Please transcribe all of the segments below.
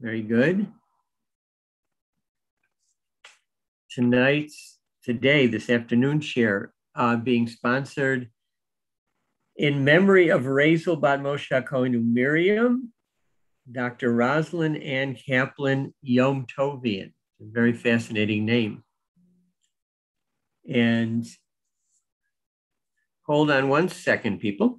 Very good. This afternoon shiur being sponsored in memory of Razel Bat Moshe Kohen Miriam, Dr. Rosalind Ann Kaplan Yom Tovian. A very fascinating name. And hold on one second, people.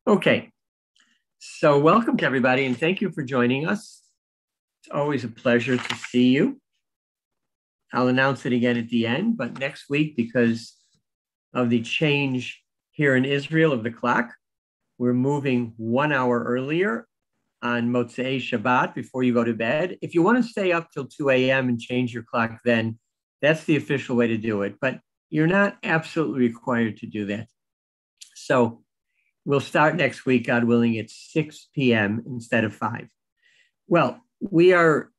Okay, so welcome to everybody and thank you for joining us. It's always a pleasure to see you. I'll announce it again at the end, but next week, because of the change here in Israel of the clock, we're moving 1 hour earlier on Motzei Shabbat before you go to bed. If you want to stay up till 2 a.m. and change your clock, then that's the official way to do it. But you're not absolutely required to do that. So we'll start next week, God willing, at 6 p.m. instead of 5. Well, we are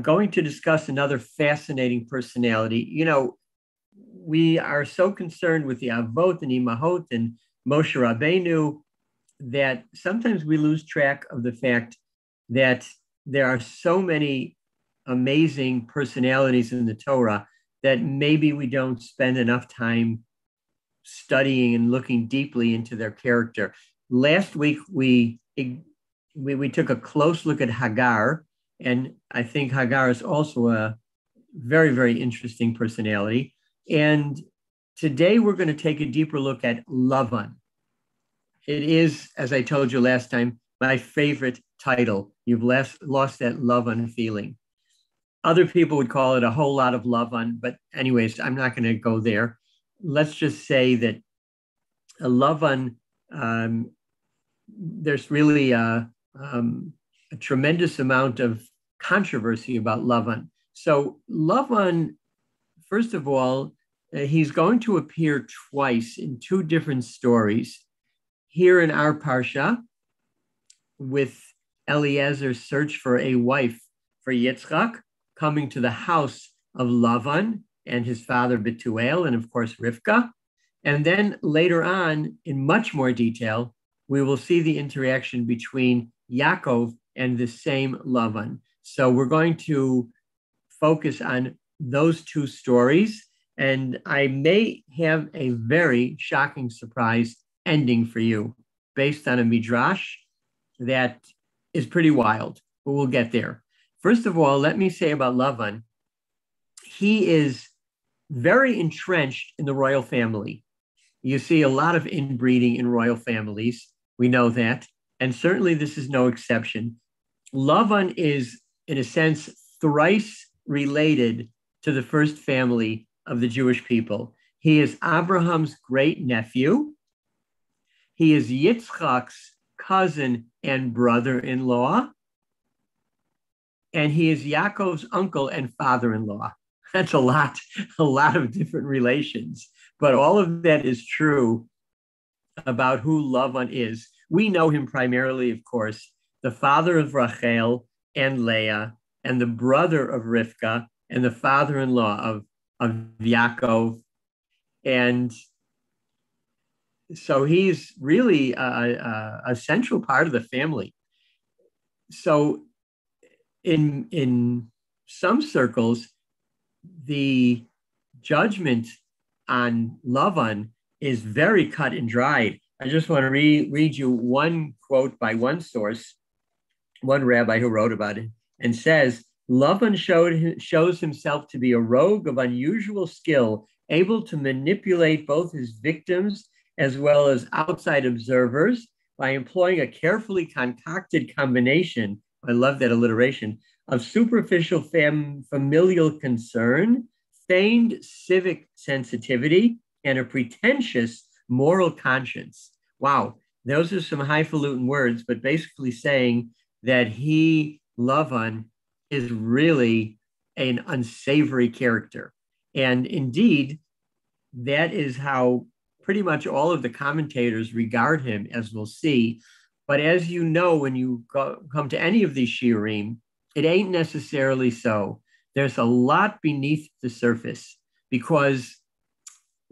going to discuss another fascinating personality. You know, we are so concerned with the Avot and Imahot and Moshe Rabbeinu that sometimes we lose track of the fact that there are so many amazing personalities in the Torah that maybe we don't spend enough time studying and looking deeply into their character. Last week, we took a close look at Hagar, and I think Hagar is also a very, very interesting personality. And today we're going to take a deeper look at Lavan. It is, as I told you last time, my favorite title. You've lost that Lavan feeling. Other people would call it a whole lot of Lavan, but anyways, I'm not going to go there. Let's just say that a Lavan, there's really a tremendous amount of controversy about Lavan. So Lavan, first of all, he's going to appear twice in two different stories. Here in our Parsha, with Eliezer's search for a wife for Yitzchak, coming to the house of Lavan and his father Bethuel, and of course Rivka. And then later on, in much more detail, we will see the interaction between Yaakov and the same Lavan. So we're going to focus on those two stories, and I may have a very shocking surprise ending for you based on a midrash that is pretty wild, but we'll get there. First of all, let me say about Lavan, he is very entrenched in the royal family. You see a lot of inbreeding in royal families. We know that. And certainly this is no exception. Lavan is, in a sense, thrice related to the first family of the Jewish people. He is Abraham's great nephew. He is Yitzchak's cousin and brother-in-law. And he is Yaakov's uncle and father-in-law. That's a lot of different relations. But all of that is true about who Lavan is. We know him primarily, of course, the father of Rachel and Leah, and the brother of Rivka, and the father-in-law of Yaakov. And so he's really a central part of the family. So in some circles, the judgment on Lavan is very cut and dried. I just want to read you one quote by one source, one rabbi who wrote about it, and says, Lavan shows himself to be a rogue of unusual skill, able to manipulate both his victims as well as outside observers by employing a carefully concocted combination, I love that alliteration, of superficial familial concern, feigned civic sensitivity, and a pretentious moral conscience. Wow, those are some highfalutin words, but basically saying that he, Lavan, is really an unsavory character. And indeed, that is how pretty much all of the commentators regard him, as we'll see. But as you know, when you come to any of these shiurim, it ain't necessarily so. There's a lot beneath the surface, because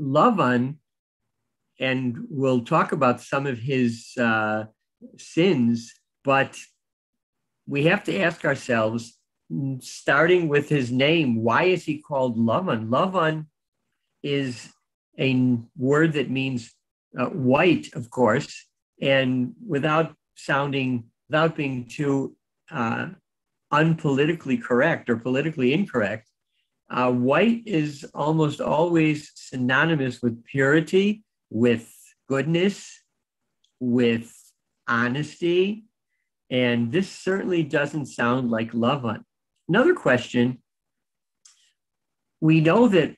Lavan, and we'll talk about some of his sins, but we have to ask ourselves, starting with his name, why is he called Lavan? Lavan is a word that means white, of course, and without being too unpolitically correct or politically incorrect, white is almost always synonymous with purity, with goodness, with honesty, and this certainly doesn't sound like Lavan. Another question, we know that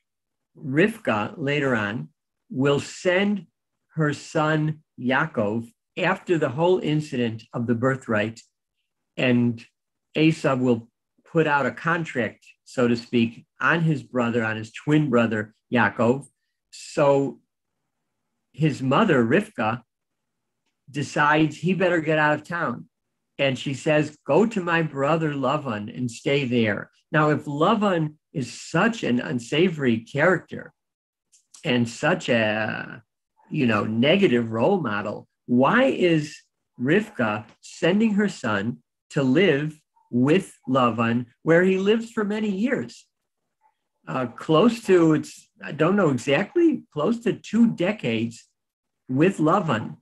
Rivka later on will send her son Yaakov after the whole incident of the birthright, and Esau will put out a contract, so to speak, on his brother, on his twin brother Yaakov. So his mother, Rivka, decides he better get out of town. And she says, go to my brother Lavan and stay there. Now, if Lavan is such an unsavory character and such a, negative role model, why is Rivka sending her son to live with Lavan, where he lives for many years? Close to 2 decades with Lavan.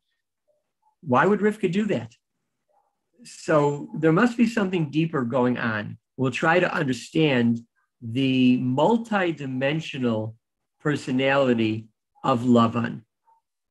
Why would Rivka do that? So there must be something deeper going on. We'll try to understand the multidimensional personality of Lavan,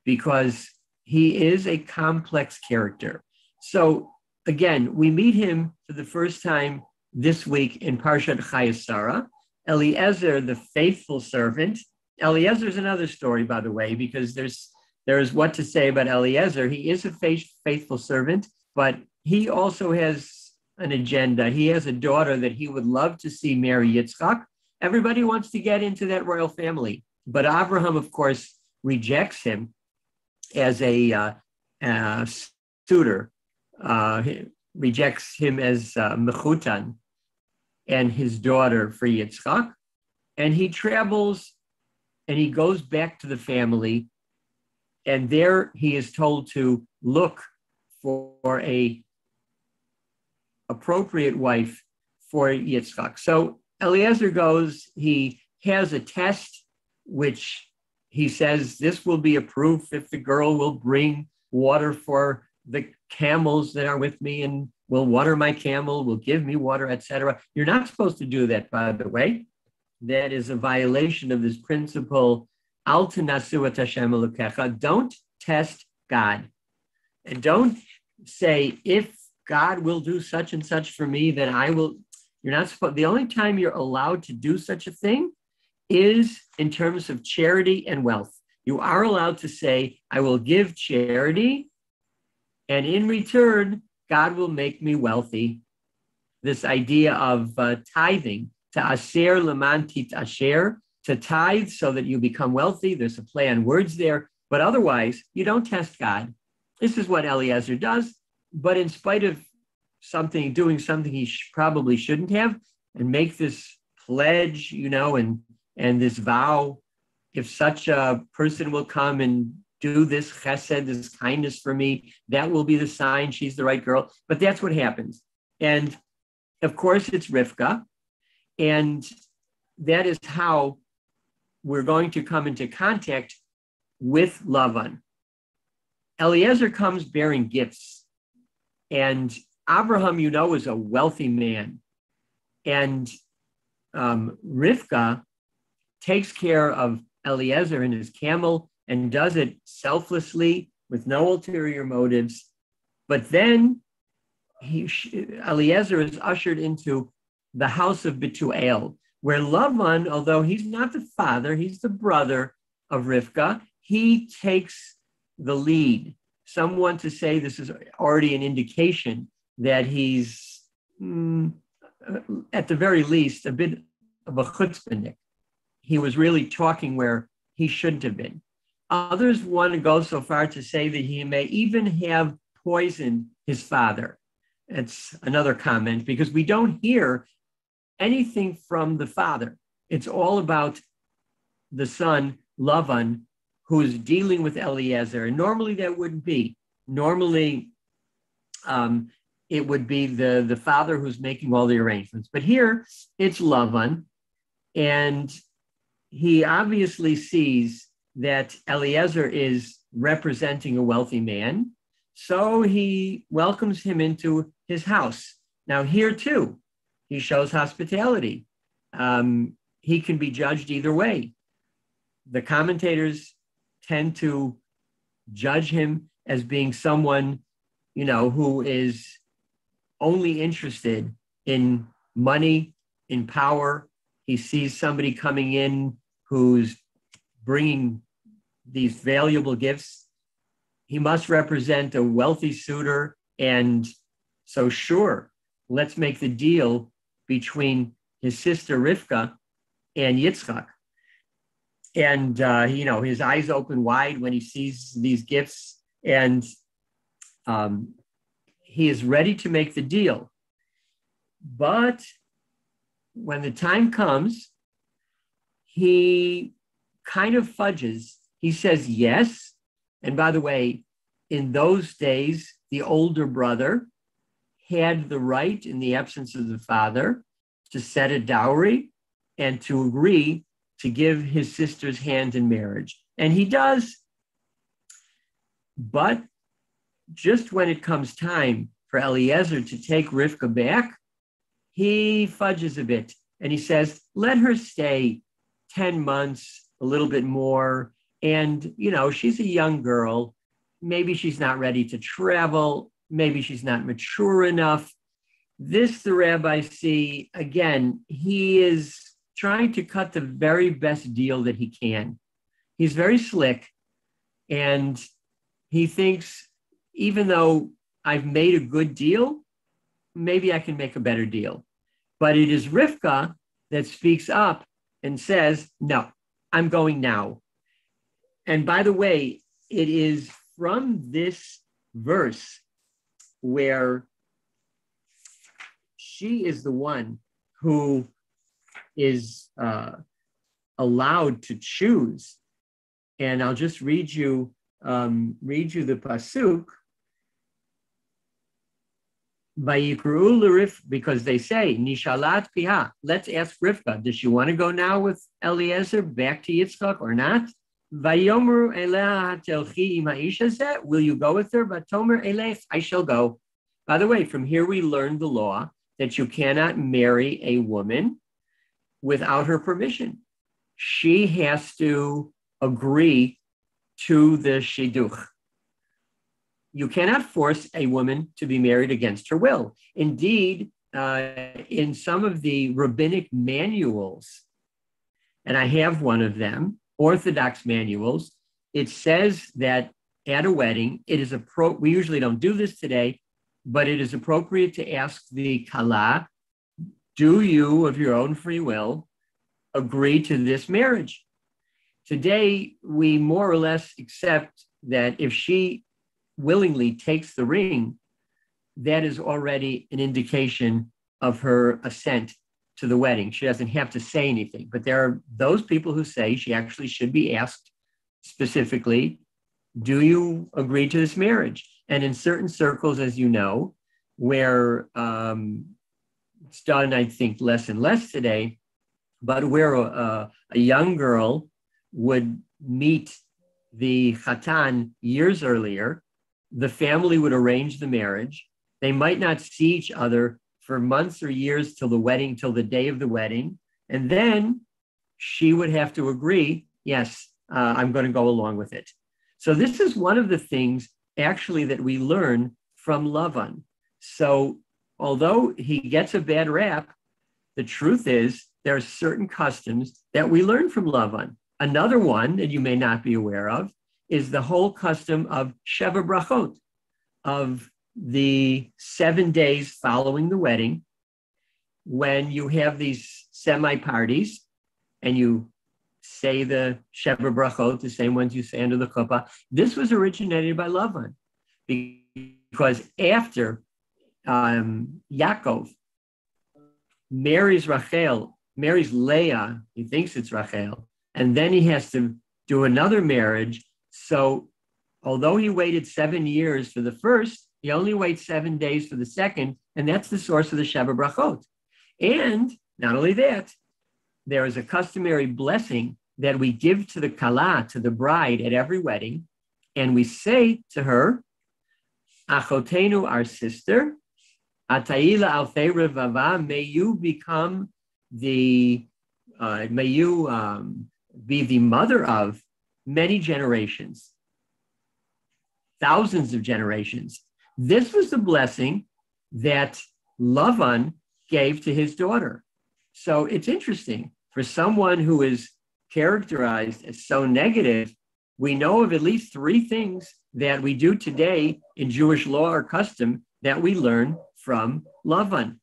because he is a complex character. So again, we meet him for the first time this week in Parshat Chayesara. Eliezer, the faithful servant. Eliezer is another story, by the way, because there's what to say about Eliezer. He is a faithful servant, but he also has an agenda. He has a daughter that he would love to see marry Yitzchak. Everybody wants to get into that royal family, but Abraham, of course, rejects him as a suitor. He rejects him as mechutan and his daughter for Yitzchak. And he travels and he goes back to the family. And there he is told to look for a appropriate wife for Yitzchak. So Eliezer goes, he has a test, which he says this will be approved if the girl will bring water for the camels that are with me and will water my camel, will give me water, etc. You're not supposed to do that, by the way. That is a violation of this principle, Al tanasu et Hashem Elokecha. Don't test God. And don't say, if God will do such and such for me, then I will. You're not supposed. The only time you're allowed to do such a thing is in terms of charity and wealth. You are allowed to say, I will give charity, and in return, God will make me wealthy. This idea of tithing, to asher leman tit asher, to tithe so that you become wealthy. There's a play on words there, but otherwise, you don't test God. This is what Eliezer does, but in spite of doing something he probably shouldn't have, and make this pledge, and this vow, if such a person will come and do this chesed, this kindness for me, that will be the sign she's the right girl. But that's what happens. And of course, it's Rivka. And that is how we're going to come into contact with Lavan. Eliezer comes bearing gifts. And Abraham, is a wealthy man. And Rivka takes care of Eliezer and his camel and does it selflessly with no ulterior motives. But then Eliezer is ushered into the house of Betuel, where Lavan, although he's not the father, he's the brother of Rivka, he takes the lead. Some want to say this is already an indication that he's, at the very least, a bit of a chutzpahnik. He was really talking where he shouldn't have been. Others want to go so far to say that he may even have poisoned his father. It's another comment because we don't hear anything from the father. It's all about the son, Lavan, who's dealing with Eliezer. And normally that wouldn't be. Normally, it would be the father who's making all the arrangements. But here, it's Lavan, and he obviously sees that Eliezer is representing a wealthy man, so he welcomes him into his house. Now, here too, he shows hospitality. He can be judged either way. The commentators tend to judge him as being someone, who is only interested in money, in power. He sees somebody coming in who's bringing these valuable gifts. He must represent a wealthy suitor. And so, sure, let's make the deal between his sister Rivka and Yitzchak. And, his eyes open wide when he sees these gifts, and he is ready to make the deal. But when the time comes, he kind of fudges. He says yes. And by the way, in those days, the older brother had the right, in the absence of the father, to set a dowry and to agree to give his sister's hand in marriage. And he does. But just when it comes time for Eliezer to take Rivka back, he fudges a bit. And he says, let her stay 10 months, a little bit more. And, she's a young girl. Maybe she's not ready to travel. Maybe she's not mature enough. This, the rabbis see, again, he is trying to cut the very best deal that he can. He's very slick. And he thinks, even though I've made a good deal, maybe I can make a better deal. But it is Rivka that speaks up and says, no, I'm going now. And by the way, it is from this verse where she is the one who is allowed to choose. And I'll just read you the pasuk. Because they say, Nishalat piha, let's ask Rivka, does she want to go now with Eliezer back to Yitzchak or not? Vayomru eleha telchi ima isha zeh, will you go with her? Vatomer elech, I shall go. By the way, from here we learn the law that you cannot marry a woman without her permission. She has to agree to the shidduch. You cannot force a woman to be married against her will. Indeed, in some of the rabbinic manuals, and I have one of them, Orthodox manuals, it says that at a wedding, it is we usually don't do this today, but it is appropriate to ask the kala, do you, of your own free will, agree to this marriage? Today, we more or less accept that if she willingly takes the ring, that is already an indication of her assent to the wedding. She doesn't have to say anything, but there are those people who say she actually should be asked specifically, do you agree to this marriage? And in certain circles, as you know, where it's done, I think, less and less today, but where a young girl would meet the chatan years earlier, the family would arrange the marriage. They might not see each other for months or years till the wedding, till the day of the wedding. And then she would have to agree, yes, I'm going to go along with it. So this is one of the things actually that we learn from Lavan. So although he gets a bad rap, the truth is there are certain customs that we learn from Lavan. Another one that you may not be aware of is the whole custom of Sheva Brachot, of the 7 days following the wedding, when you have these semi-parties and you say the Sheva Brachot, the same ones you say under the chuppah. This was originated by Lavan, because after Yaakov marries Rachel, marries Leah, he thinks it's Rachel, and then he has to do another marriage. So although he waited 7 years for the first, he only waits 7 days for the second, and that's the source of the Sheva Brachot. And not only that, there is a customary blessing that we give to the Kala, to the bride at every wedding, and we say to her, Achotenu, our sister, Ataila alfei revava, may you become the, may you be the mother of many generations, thousands of generations. This was the blessing that Lavan gave to his daughter. So it's interesting, for someone who is characterized as so negative, we know of at least 3 things that we do today in Jewish law or custom that we learn from Lavan.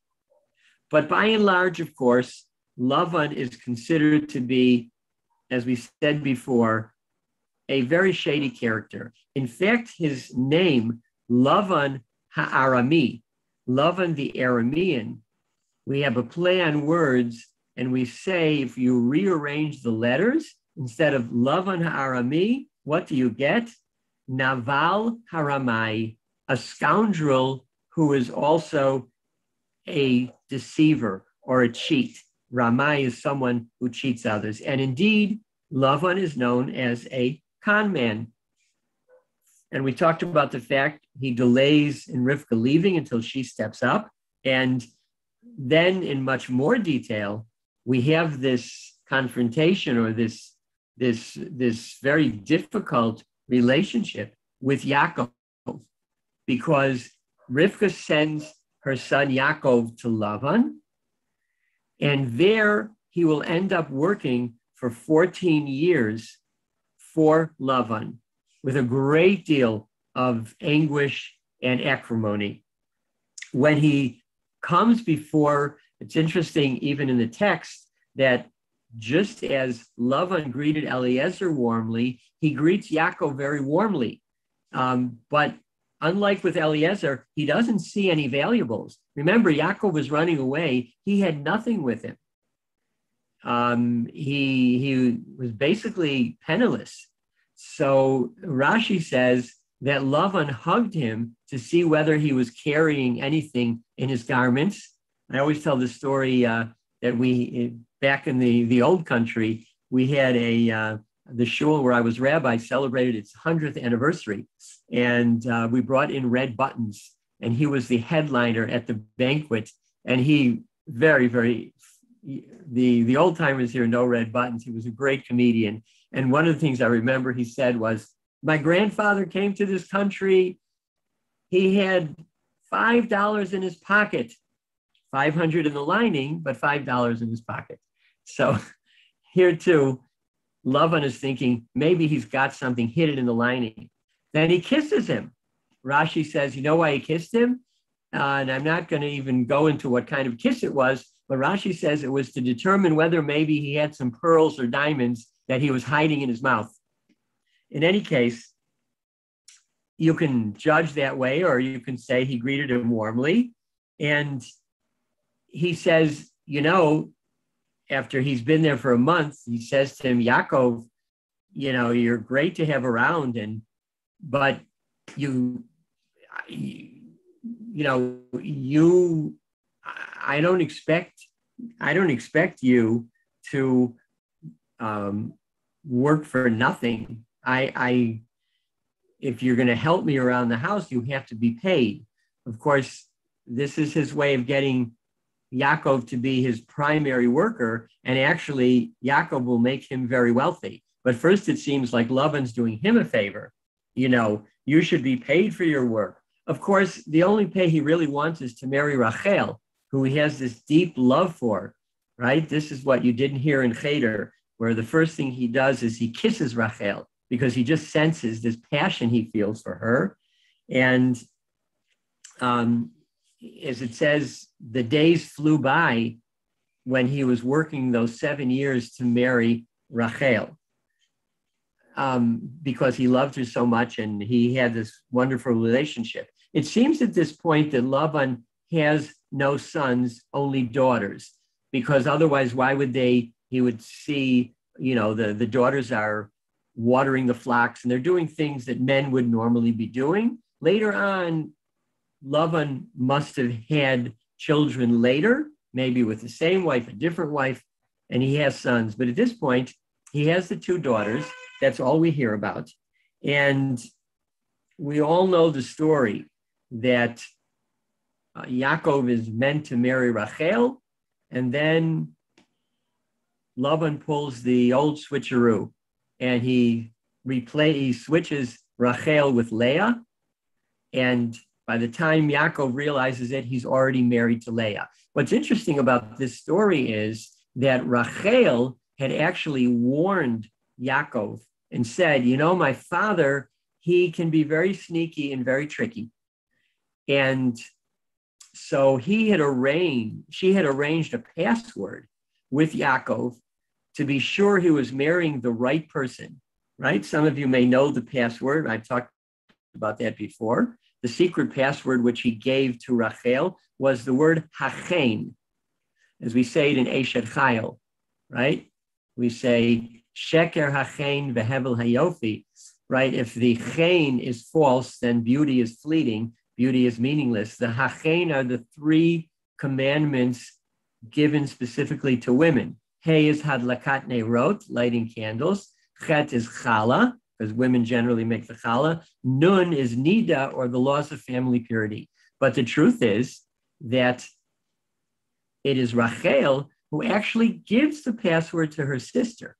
But by and large, of course, Lavan is considered to be, as we said before, a very shady character. In fact, his name, Lavan Ha'arami, Lavan the Aramean, we have a play on words, and we say, if you rearrange the letters, instead of Lavan Ha'arami, what do you get? Naval Haramai, a scoundrel who is also a deceiver or a cheat. Ramai is someone who cheats others. And indeed, Lavan is known as a con man. And we talked about the fact he delays in Rivka leaving until she steps up. And then in much more detail, we have this confrontation or this very difficult relationship with Yaakov, because Rivka sends her son Yaakov to Lavan, and there he will end up working for 14 years for Lavan with a great deal of anguish and acrimony. When he comes before, it's interesting even in the text that just as Lavan greeted Eliezer warmly, he greets Yaakov very warmly. But unlike with Eliezer, he doesn't see any valuables. Remember, Yaakov was running away. He had nothing with him. He was basically penniless. So Rashi says that Lavan hugged him to see whether he was carrying anything in his garments. I always tell the story that we, back in the old country, we had the shul where I was rabbi celebrated its 100th anniversary. And we brought in red buttons, and he was the headliner at the banquet. And he the old timers here know red buttons. He was a great comedian. And one of the things I remember he said was, my grandfather came to this country. He had $5 in his pocket, 500 in the lining, but $5 in his pocket. So here too, Lavan is thinking, maybe he's got something hidden in the lining. Then he kisses him. Rashi says, you know why he kissed him? And I'm not going to even go into what kind of kiss it was, but Rashi says it was to determine whether maybe he had some pearls or diamonds that he was hiding in his mouth. In any case, you can judge that way, or you can say he greeted him warmly. And he says, you know, after he's been there for a month, he says to him, Yaakov, you know, you're great to have around, but I don't expect you to work for nothing. If you're going to help me around the house, you have to be paid. Of course, this is his way of getting Yaakov to be his primary worker, and actually Yaakov will make him very wealthy. But first it seems like Lavan's doing him a favor. You know, you should be paid for your work. Of course, the only pay he really wants is to marry Rachel, who he has this deep love for, right? This is what you didn't hear in Cheder, where the first thing he does is he kisses Rachel because he just senses this passion he feels for her. And as it says, the days flew by when he was working those 7 years to marry Rachel, because he loved her so much and he had this wonderful relationship. It seems at this point that Lavan has no sons, only daughters, because otherwise, why would he would see, the daughters are watering the flocks and they're doing things that men would normally be doing. Later on, Lavan must have had children later, maybe with the same wife, a different wife, and he has sons. But at this point, he has the two daughters. That's all we hear about. And we all know the story that Yaakov is meant to marry Rachel, and then Lavan pulls the old switcheroo, and he switches Rachel with Leah, and by the time Yaakov realizes it, he's already married to Leah. What's interesting about this story is that Rachel had actually warned Yaakov and said, my father, he can be very sneaky and very tricky. And so she had arranged a password with Yaakov to be sure he was marrying the right person, right? Some of you may know the password. I've talked about that before. The secret password which he gave to Rachel was the word hachen, as we say it in Eshet Chayil, right? We say sheker hachen vehevel hayofi, right? If the chen is false, then beauty is fleeting, beauty is meaningless. The hachen are the three commandments given specifically to women. He is hadlakat neirot, lighting candles. Chet is chala, because women generally make the challah. Nun is nida, or the laws of family purity. But the truth is that it is Rachel who actually gives the password to her sister.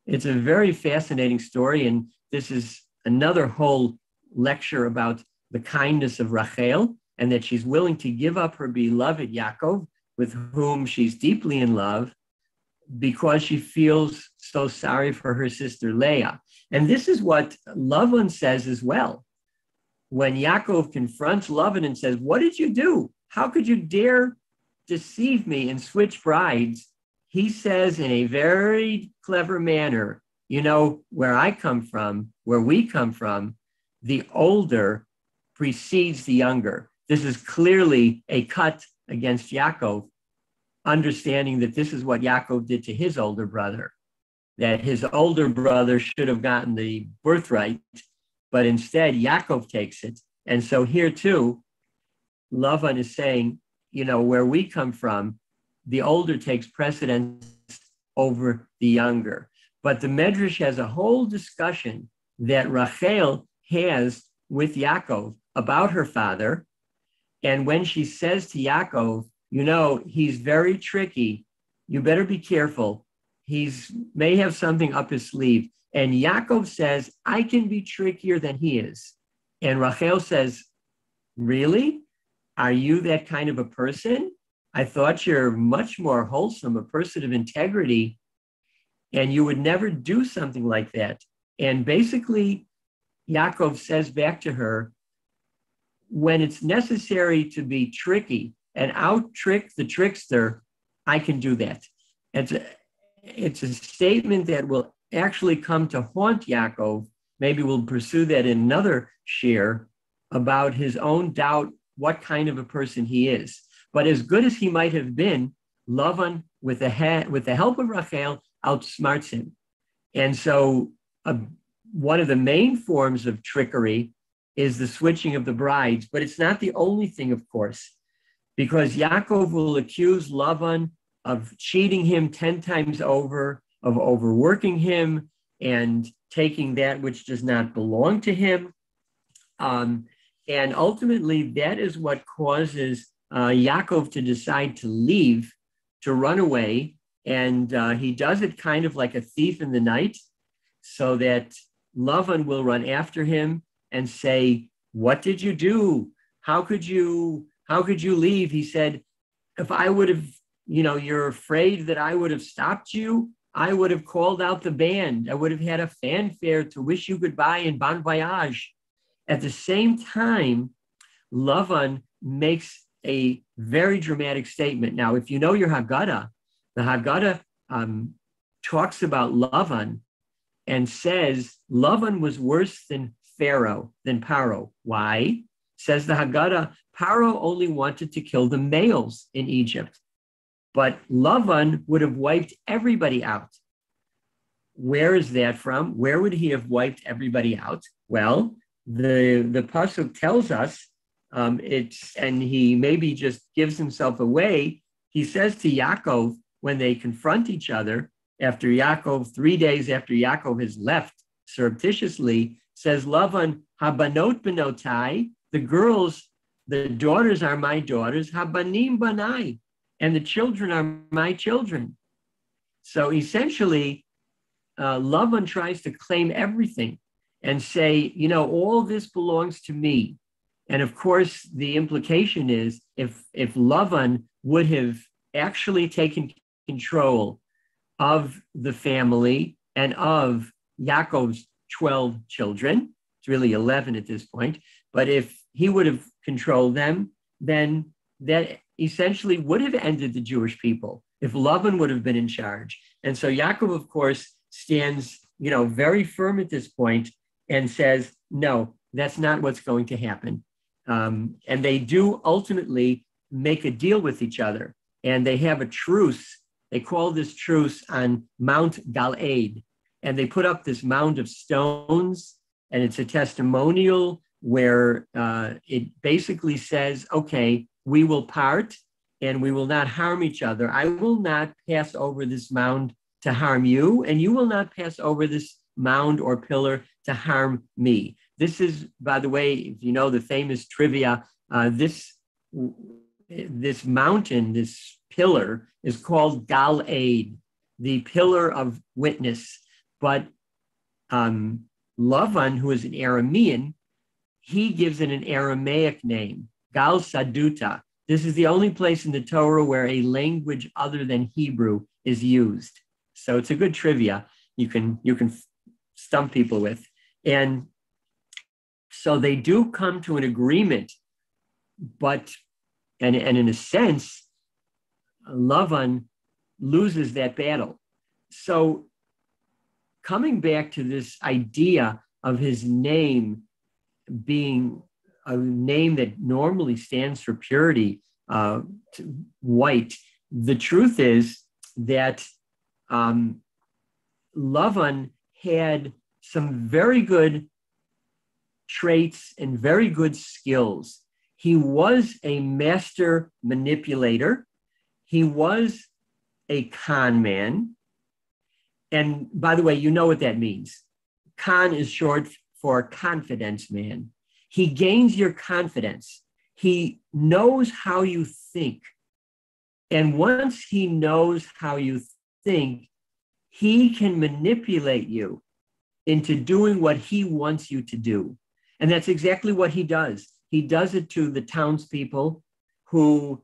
It's a very fascinating story, and this is another whole lecture about the kindness of Rachel, and that she's willing to give up her beloved Yaakov, with whom she's deeply in love, because she feels so sorry for her sister Leah. And this is what Lavan says as well. When Yaakov confronts Lavan and says, "What did you do? How could you dare deceive me and switch brides?" He says in a very clever manner, where we come from, the older precedes the younger. This is clearly a cut against Yaakov, understanding that this is what Yaakov did to his older brother, that his older brother should have gotten the birthright, but instead Yaakov takes it. And so here too, Lavan is saying, where we come from, the older takes precedence over the younger. But the Medrash has a whole discussion that Rachel has with Yaakov about her father. And when she says to Yaakov, he's very tricky, you better be careful, may have something up his sleeve. And Yaakov says, I can be trickier than he is. And Rachel says, really? Are you that kind of a person? I thought you're much more wholesome, a person of integrity, and you would never do something like that. And basically, Yaakov says back to her, when it's necessary to be tricky and out-trick the trickster, I can do that. It's a statement that will actually come to haunt Yaakov. Maybe we'll pursue that in another shiur, about his own doubt, what kind of a person he is. But as good as he might have been, Lavan, with the help of Rachel, outsmarts him. And so one of the main forms of trickery is the switching of the brides, but it's not the only thing, of course, because Yaakov will accuse Lavan of cheating him 10 times over, of overworking him and taking that which does not belong to him. And ultimately, that is what causes Yaakov to decide to leave, to run away. And he does it kind of like a thief in the night, so that Lavan will run after him and say, what did you do? How could you leave? He said, if I would have, you're afraid that I would have stopped you, I would have called out the band. I would have had a fanfare to wish you goodbye and bon voyage. At the same time, Lavan makes a very dramatic statement. Now, if you know your Haggadah, the Haggadah talks about Lavan and says Lavan was worse than Pharaoh, than Paro. Why? Says the Haggadah, Paro only wanted to kill the males in Egypt, but Lavan would have wiped everybody out. Where is that from? Where would he have wiped everybody out? Well, the pasuk tells us and he maybe just gives himself away. He says to Yaakov when they confront each other after Yaakov, 3 days after Yaakov has left surreptitiously, says Lavan, Habanot benotai, the girls, the daughters are my daughters, Habanim banai, and the children are my children. So essentially, Lavan tries to claim everything and say, all this belongs to me. And of course, the implication is if Lavan would have actually taken control of the family and of Yaakov's 12 children, it's really 11 at this point, but if he would have controlled them, then that essentially would have ended the Jewish people if Lavan would have been in charge. And so Yaakov, of course, stands, very firm at this point and says, no, that's not what's going to happen. And they do ultimately make a deal with each other, and they have a truce. They call this truce on Mount Galeed, and they put up this mound of stones, and it's a testimonial where it basically says, okay, we will part and we will not harm each other. I will not pass over this mound to harm you, and you will not pass over this mound or pillar to harm me. This is, by the way, if you know the famous trivia, this mountain, this pillar is called Galeed, the pillar of witness. But Lavan, who is an Aramean, he gives it an Aramaic name, Gal Saduta. This is the only place in the Torah where a language other than Hebrew is used. So it's a good trivia you can stump people with. And so they do come to an agreement, but in a sense, Lavan loses that battle. So coming back to this idea of his name being a name that normally stands for purity, white, the truth is that Lavan had some very good traits and very good skills. He was a master manipulator. He was a con man. And by the way, you know what that means. Con is short for confidence man. He gains your confidence. He knows how you think. And once he knows how you think, he can manipulate you into doing what he wants you to do. And that's exactly what he does. He does it to the townspeople who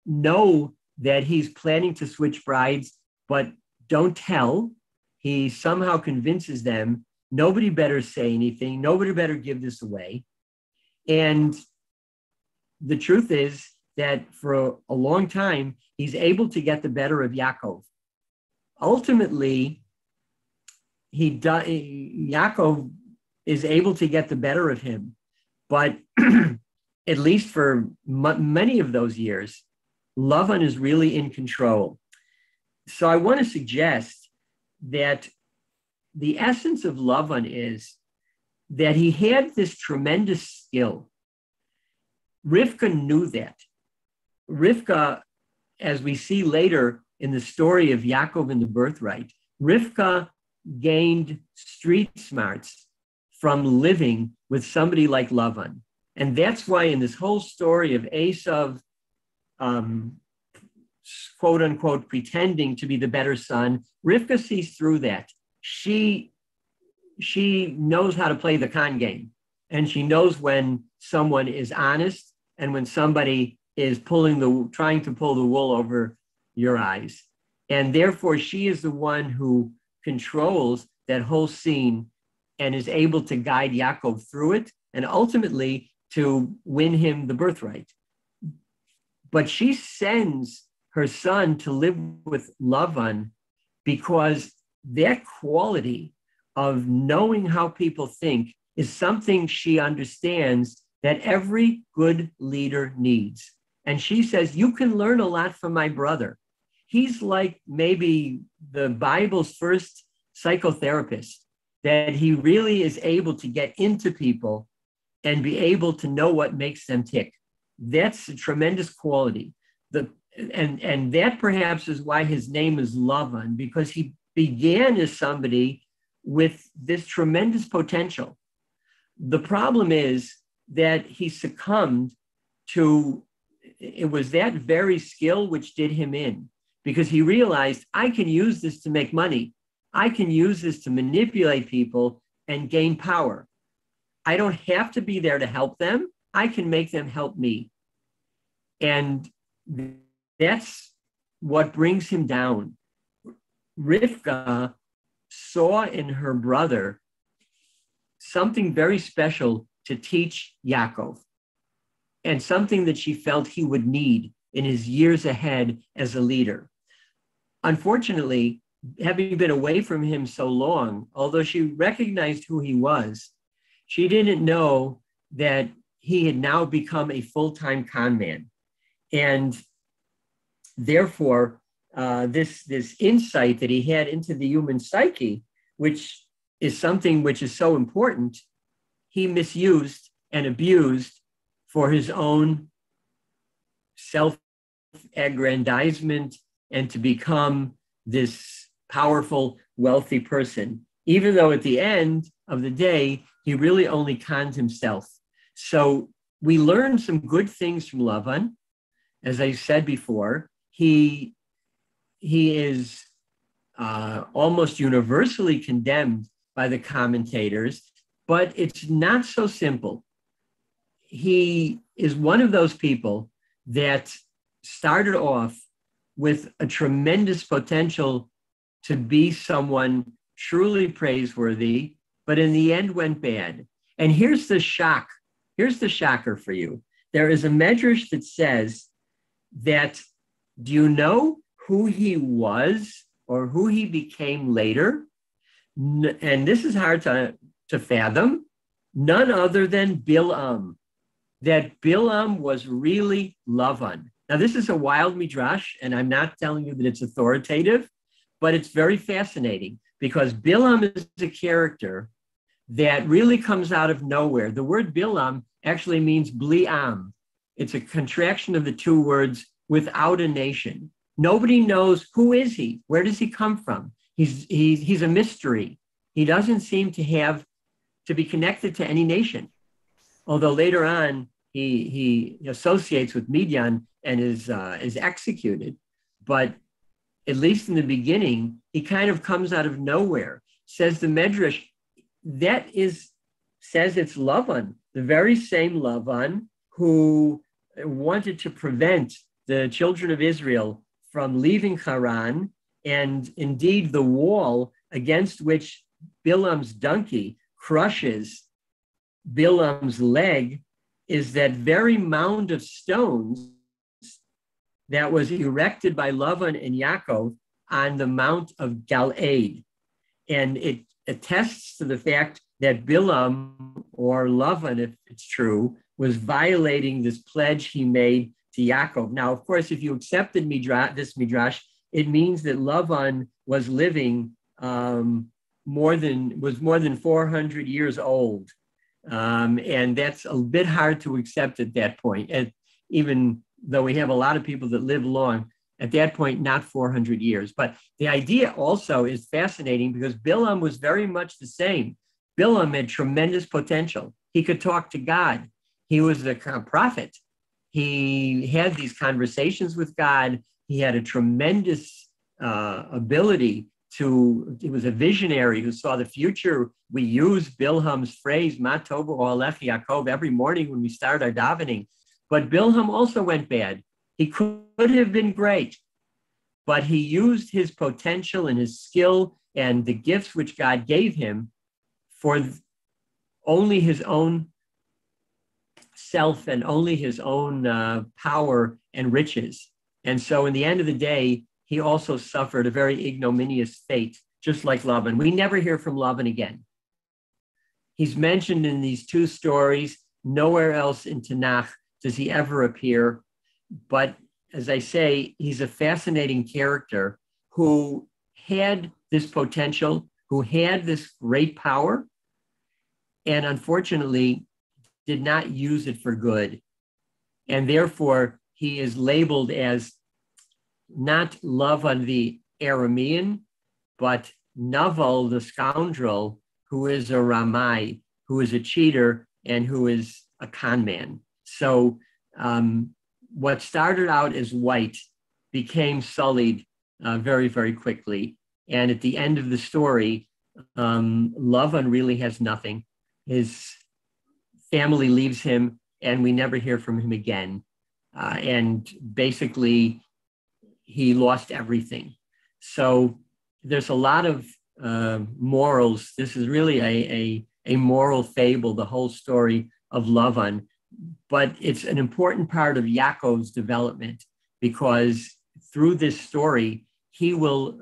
know that he's planning to switch brides, but don't tell. He somehow convinces them, nobody better say anything, nobody better give this away. And the truth is that for a long time, he's able to get the better of Yaakov. Ultimately, Yaakov is able to get the better of him, but at least for many of those years, Lavan is really in control. So I want to suggest that the essence of Lavan is that he had this tremendous skill. Rivka knew that. Rivka, as we see later in the story of Yaakov and the birthright, Rivka gained street smarts from living with somebody like Lavan. And that's why in this whole story of Esav, quote unquote, pretending to be the better son, Rivka sees through that. She knows how to play the con game. And she knows when someone is honest and when somebody is trying to pull the wool over your eyes. And therefore, she is the one who controls that whole scene and is able to guide Yaakov through it and ultimately to win him the birthright. But she sends her son to live with Lavan because that quality of knowing how people think is something she understands that every good leader needs. And she says, you can learn a lot from my brother. He's like maybe the Bible's first psychotherapist, that he really is able to get into people and be able to know what makes them tick. That's a tremendous quality. And that perhaps is why his name is Lavan, because he began as somebody with this tremendous potential. The problem is that he succumbed to, it was that very skill which did him in, because he realized, I can use this to make money. I can use this to manipulate people and gain power. I don't have to be there to help them. I can make them help me. And that's what brings him down. Rivka saw in her brother something very special to teach Yaakov, and something that she felt he would need in his years ahead as a leader. Unfortunately, having been away from him so long, although she recognized who he was, she didn't know that he had now become a full-time con man. And therefore, this insight that he had into the human psyche, which is something which is so important, he misused and abused for his own self-aggrandizement and to become this powerful, wealthy person, even though at the end of the day, he really only conned himself. So we learned some good things from Lavan. As I said before, he is almost universally condemned by the commentators, but it's not so simple. He is one of those people that started off with a tremendous potential to be someone truly praiseworthy, but in the end went bad. And here's the shock. Here's the shocker for you. There is a medrash that says that, do you know who he was or who he became later? And this is hard to fathom. None other than Bilam. That Bilam was really Lavan. Now, this is a wild midrash, and I'm not telling you that it's authoritative, but it's very fascinating because Bilam is a character that really comes out of nowhere. The word Bilam actually means bli'am. It's a contraction of the two words without a nation. Nobody knows who is he? Where does he come from? He's a mystery. He doesn't seem to be connected to any nation. Although later on, he associates with Midian and is executed. But at least in the beginning, he kind of comes out of nowhere. Says the Medrash, says it's Lavan, the very same Lavan who wanted to prevent the children of Israel from leaving Haran, and indeed the wall against which Bilam's donkey crushes Bilam's leg is that very mound of stones that was erected by Lavan and Yaakov on the Mount of Galeed. And it attests to the fact that Bilam, or Lavan, if it's true, was violating this pledge he made to Yaakov. Now, of course, if you accepted this midrash, it means that Lavan was living more than 400 years old. And that's a bit hard to accept at that point. And even though we have a lot of people that live long, at that point, not 400 years. But the idea also is fascinating because Bilam was very much the same. Bilam had tremendous potential. He could talk to God. He was a prophet. He had these conversations with God. He had a tremendous ability he was a visionary who saw the future. We use Bilham's phrase, Ma Tovu Olech Yaakov, every morning when we start our davening. But Bilham also went bad. He could have been great, but he used his potential and his skill and the gifts which God gave him for only his own self and only his own power and riches. And so in the end of the day, he also suffered a very ignominious fate, just like Lavan. We never hear from Lavan again. He's mentioned in these two stories. Nowhere else in Tanakh does he ever appear. But as I say, he's a fascinating character who had this potential, who had this great power, and unfortunately did not use it for good. And therefore, he is labeled as not Lavan the Aramean, but Naval the scoundrel, who is a Ramai, who is a cheater, and who is a con man. So what started out as white became sullied very, very quickly. And at the end of the story, Lavan really has nothing. His family leaves him, and we never hear from him again. And basically, he lost everything. So there's a lot of morals. This is really a moral fable, the whole story of Lavan. But it's an important part of Yaakov's development, because through this story, he will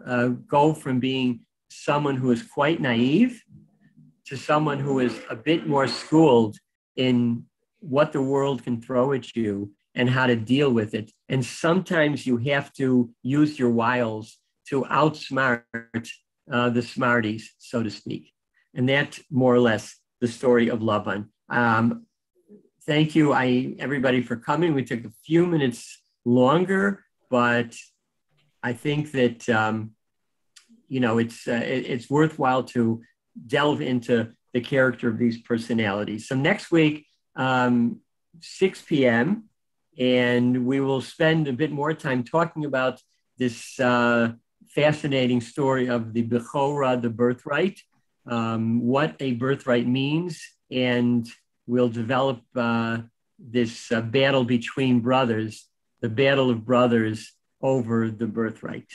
go from being someone who is quite naive to someone who is a bit more schooled in what the world can throw at you and how to deal with it. And sometimes you have to use your wiles to outsmart the smarties, so to speak. And that's more or less the story of Lavan. Thank you, everybody, for coming. We took a few minutes longer, but I think that it's worthwhile to delve into the character of these personalities. So next week, 6 p.m., and we will spend a bit more time talking about this fascinating story of the Bechorah, the birthright, what a birthright means, and we'll develop this battle between brothers, the battle of brothers over the birthright.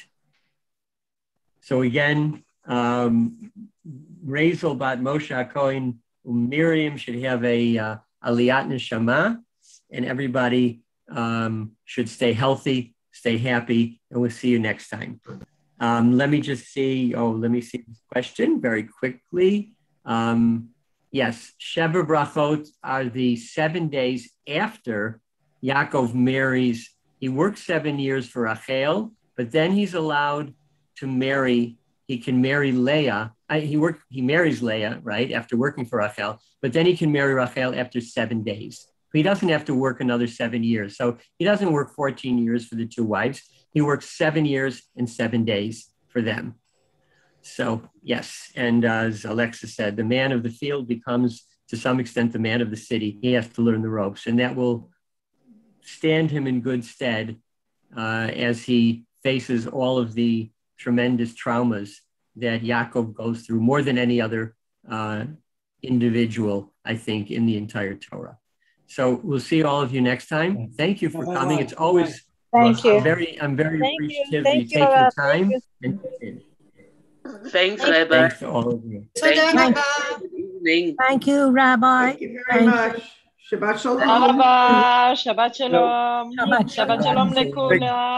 So again, Razel Bat Moshe Cohen Miriam should have a Aliyat Neshama, and everybody should stay healthy, stay happy, and we'll see you next time. Let me see this question very quickly. Yes, Sheva Brachot are the 7 days after Yaakov marries. He works 7 years for Rachel, but then he's allowed to marry. He can marry Leah. He marries Leah, right, after working for Rachel, but then he can marry Rachel after 7 days. He doesn't have to work another 7 years. So he doesn't work 14 years for the two wives. He works 7 years and 7 days for them. So yes, and as Alexa said, the man of the field becomes to some extent the man of the city. He has to learn the ropes, and that will stand him in good stead as he faces all of the tremendous traumas that Yaakov goes through more than any other individual, I think, in the entire Torah. So we'll see all of you next time. Thank you for coming. It's always Thank you. I'm very appreciative you Thank you, take your Rabbi. time. Thanks, Rabbi. Thanks to all of you. Good evening. Thank you, Rabbi. Thank you very much. Shabbat shalom. Shabbat shalom. Shabbat Shabbat shalom לכולם.